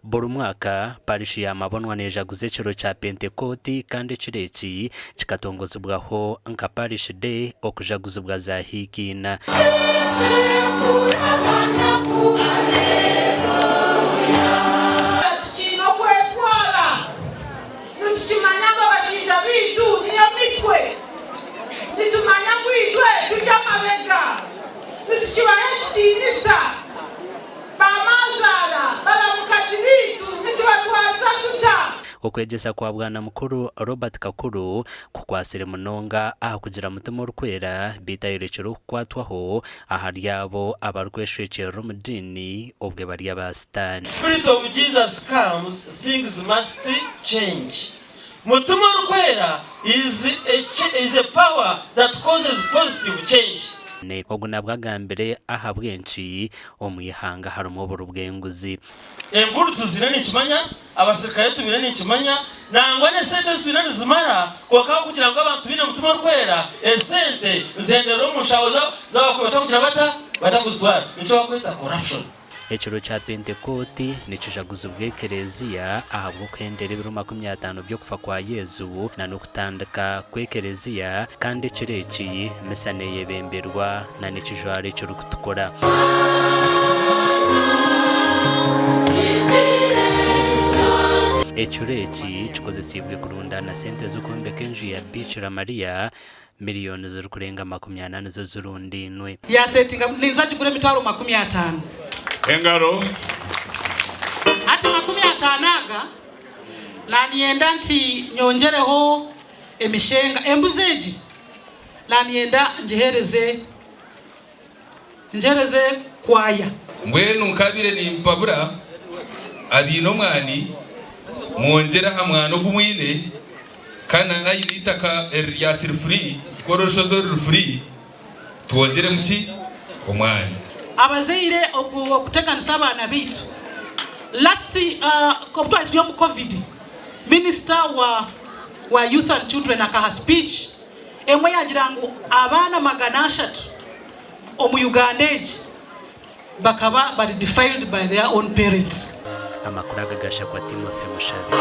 Buri mwaka parishi ya mabonwa nejaguze ekiro kya Pentekoti kandi kireki kikatongozibwaho nka parish day okujaguzibwa za hikina. Okwegesa kwa bwana mukuru Robert Kakuru kukwasire munonga aha kugira mutima urukwera bitayirekero kukwatwaho ahari abo abarweshekera mu dini obwe bari abasitani. Spirit of Jesus comes, things must change. Mutima urukwera is a power that causes positive change. Oguna bwagambere aha bwenshi omuyihanga harimo burubwenguzi. Enguru tuzina nikimanya abasirikare tubina nikimanya nangwa ne sente zibina zimara kwakaho kugira ngo abantu bine mutima urukwera esente zendero mu shawoza zabakubata kugira batakuzwara nico bakwita corruption. Ekiro kya Pentekoti nikijaguza ubw'ekereziya ahabwo kwendera ibiro 50 byo kufa kwa Yezu na nokutandika kw'ekereziya kandi ekireki misa neyebemberwa na nikijwara ekiro kutukora. Ekireki kikozesibwe kurundana sente z'okumbeka enju ya Bikira Maria miliyoni ziri kurenga 80 zo zirundinwe. Yasetinga ninzaji kure mitwaro 50. Engaro ati 50 na nienda nti nyongereho emishenga embuzeji na nienda njereze kwaya mbwenu nkabire ni mpabura abino mwani mwongera hamwana gumwine kana nayitaka erya free koroshozo free tuongere muki omwani abazeire okuteganisa abana bitu. Last koptwa yo mu COVID minister wa youth and children akaha speech emwe yagirango abana 300 omu Ugandeji bakaba bari defiled by their own parents. Amakuru agagasha kwa Timothy Mushabe.